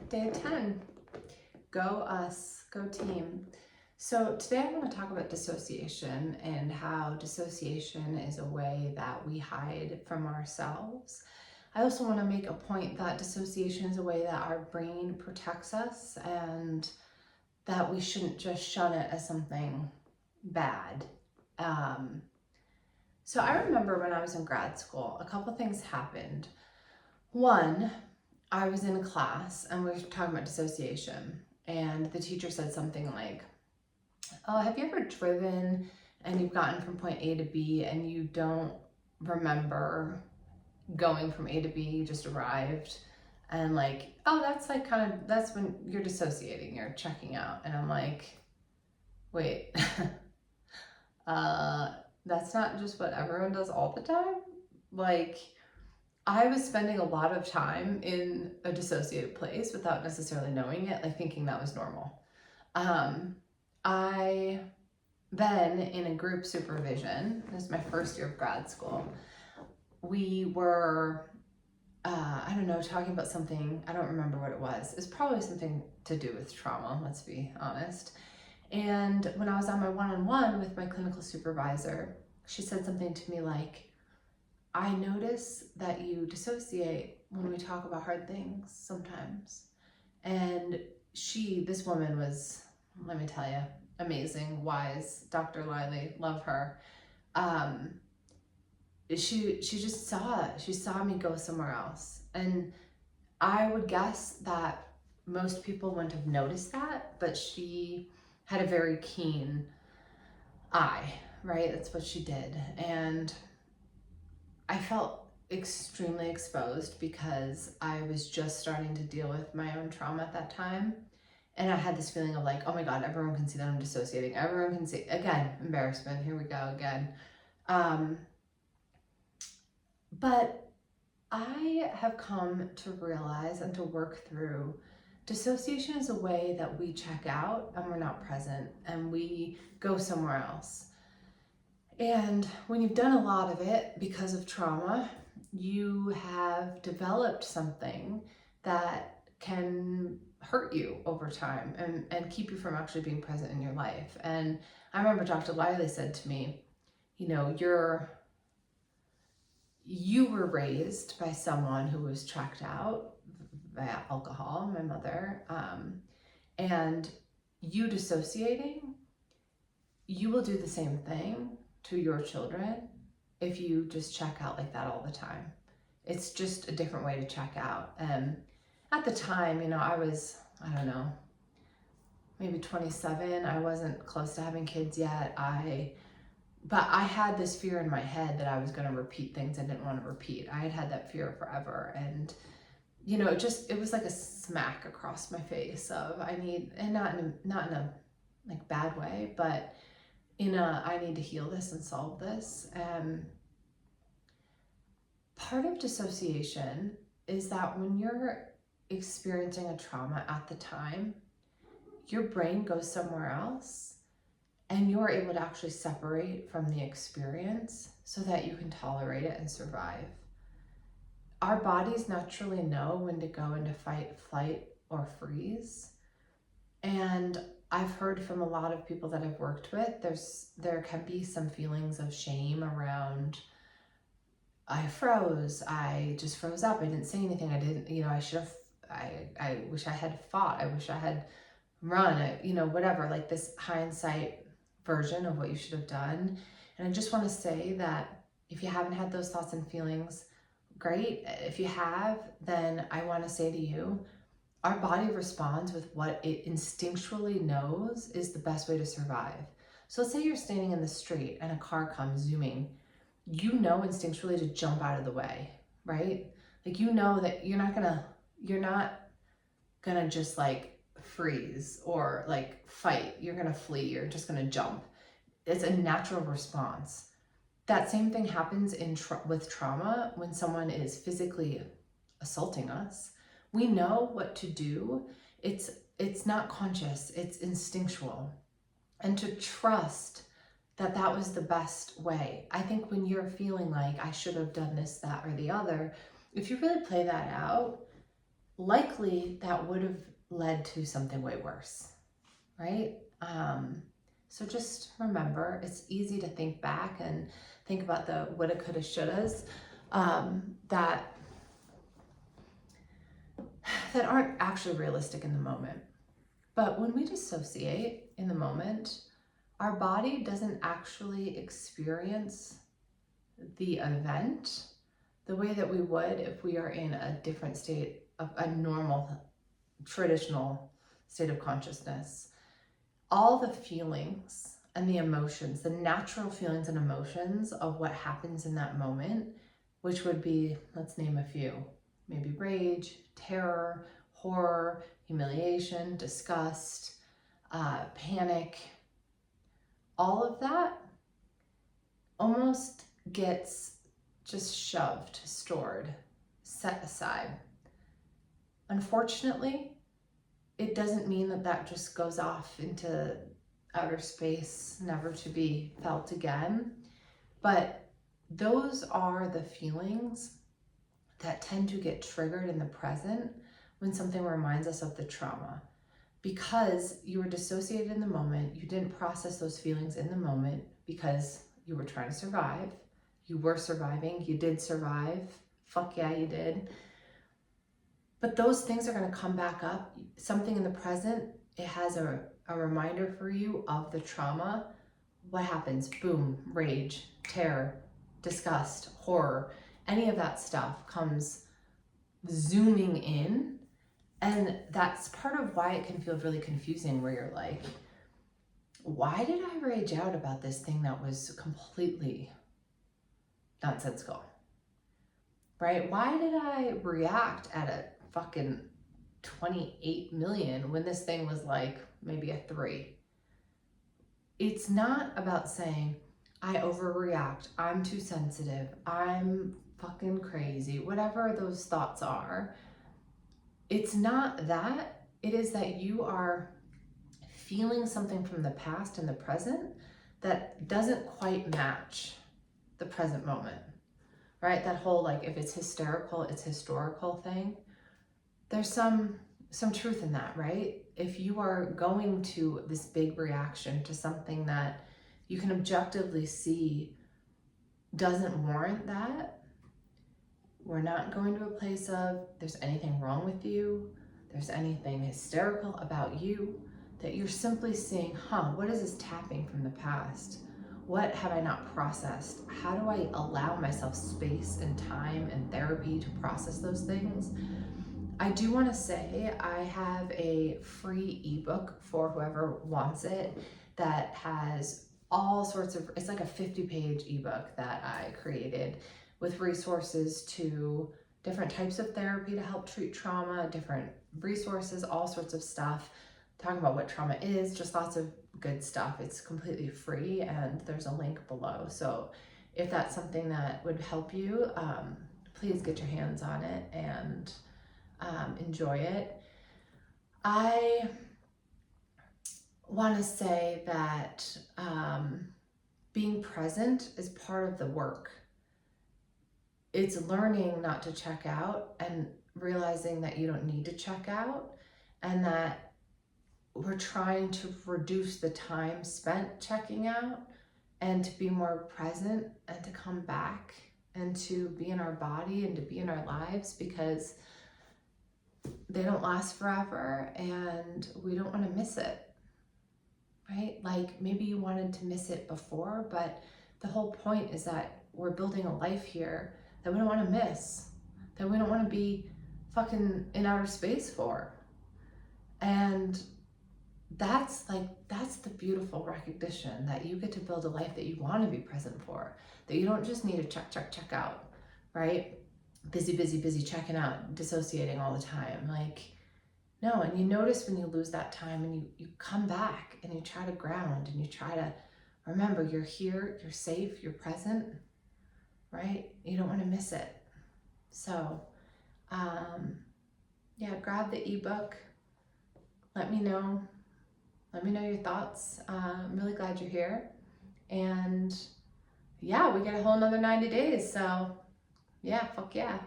Day 10. Go us, go team. So today I want to talk about dissociation and how dissociation is a way that we hide from ourselves. I also want to make a point that dissociation is a way that our brain protects us and that we shouldn't just shun it as something bad. So I remember when I was in grad school, a couple things happened. One, I was in a class and we were talking about dissociation, and the teacher said something like, oh, have you ever driven and you've gotten from point A to B and you don't remember going from A to B, you just arrived, and like, oh, that's like that's when you're dissociating, you're checking out. And I'm like, wait, that's not just what everyone does all the time? Like, I was spending a lot of time in a dissociated place without necessarily knowing it, like thinking that was normal. I then, in a group supervision, this is my first year of grad school, we were, I don't know, talking about something, I don't remember what it was. It's probably something to do with trauma, let's be honest. And when I was on my one-on-one with my clinical supervisor, she said something to me like, I notice that you dissociate when we talk about hard things sometimes. And this woman was, let me tell you, amazing, wise, Dr. Liley, love her. She just saw it. She saw me go somewhere else. And I would guess that most people wouldn't have noticed that, but she had a very keen eye, right? That's what she did. And I felt extremely exposed because I was just starting to deal with my own trauma at that time. And I had this feeling of like, oh my God, everyone can see that I'm dissociating. Everyone can see, again, embarrassment, here we go again. But I have come to realize and to work through dissociation is a way that we check out and we're not present and we go somewhere else. And when you've done a lot of it because of trauma, you have developed something that can hurt you over time and keep you from actually being present in your life. And I remember Dr. Liley said to me, you know, you were raised by someone who was checked out via alcohol, my mother, and you dissociating, you will do the same thing to your children if you just check out like that all the time. It's just a different way to check out. At the time, you know, I was, I don't know, maybe 27. I wasn't close to having kids yet. But I had this fear in my head that I was going to repeat things I didn't want to repeat. I had that fear forever. And, you know, it was like a smack across my face of and not in a like bad way, but I need to heal this and solve this. Part of dissociation is that when you're experiencing a trauma at the time, your brain goes somewhere else and you're able to actually separate from the experience so that you can tolerate it and survive. Our bodies naturally know when to go into fight, flight, or freeze. And I've heard from a lot of people that I've worked with, there can be some feelings of shame around, I froze, I just froze up, I didn't say anything, I didn't, you know, I wish I had fought, I wish I had run, whatever, like this hindsight version of what you should have done. And I just want to say that if you haven't had those thoughts and feelings, great. If you have, then I want to say to you, our body responds with what it instinctually knows is the best way to survive. So let's say you're standing in the street and a car comes zooming. You know instinctually to jump out of the way, right? Like, you know that you're not gonna just like freeze or like fight. You're gonna flee. You're just gonna jump. It's a natural response. That same thing happens with trauma when someone is physically assaulting us. We know what to do. It's not conscious, it's instinctual. And to trust that was the best way. I think when you're feeling like I should have done this, that, or the other, if you really play that out, likely that would have led to something way worse, right? So just remember, it's easy to think back and think about the woulda, coulda, shouldas that aren't actually realistic in the moment. But when we dissociate in the moment, our body doesn't actually experience the event the way that we would if we are in a different state of a normal, traditional state of consciousness. All the feelings and the emotions, the natural feelings and emotions of what happens in that moment, which would be, let's name a few, maybe rage, terror, horror, humiliation, disgust, panic, all of that almost gets just shoved, stored, set aside. Unfortunately, it doesn't mean that that just goes off into outer space, never to be felt again. But those are the feelings that tend to get triggered in the present when something reminds us of the trauma. Because you were dissociated in the moment, you didn't process those feelings in the moment because you were trying to survive. You were surviving, you did survive. Fuck yeah, you did. But those things are gonna come back up. Something in the present, it has a reminder for you of the trauma. What happens? Boom, rage, terror, disgust, horror, any of that stuff comes zooming in. And that's part of why it can feel really confusing, where you're like, why did I rage out about this thing that was completely nonsensical, right? Why did I react at a fucking 28 million when this thing was like maybe a 3? It's not about saying, I overreact, I'm too sensitive, I'm fucking crazy, whatever those thoughts are. It's not that. It is that you are feeling something from the past and the present that doesn't quite match the present moment, right? That whole, like, if it's hysterical, it's historical thing. There's some truth in that, right? If you are going to this big reaction to something that you can objectively see doesn't warrant that, we're not going to a place of there's anything wrong with you, there's anything hysterical about you, that you're simply seeing, what is this tapping from the past? What have I not processed? How do I allow myself space and time and therapy to process those things? I do want to say I have a free ebook for whoever wants it that has all sorts of, it's like a 50-page ebook that I created with resources to different types of therapy to help treat trauma, different resources, all sorts of stuff, talking about what trauma is, just lots of good stuff. It's completely free and there's a link below. So if that's something that would help you, please get your hands on it and enjoy it. I want to say that being present is part of the work. It's learning not to check out and realizing that you don't need to check out, and that we're trying to reduce the time spent checking out and to be more present and to come back and to be in our body and to be in our lives, because they don't last forever and we don't want to miss it, right? Like, maybe you wanted to miss it before, but the whole point is that we're building a life here that we don't want to miss, that we don't want to be fucking in outer space for. And that's the beautiful recognition that you get to build a life that you want to be present for, that you don't just need to check out, right? Busy checking out, dissociating all the time. Like, no. And you notice when you lose that time and you come back and you try to ground and you try to remember you're here, you're safe, you're present, right? You don't want to miss it. So yeah, grab the ebook. Let me know your thoughts. I'm really glad you're here. And yeah, we got a whole another 90 days. So yeah, fuck yeah.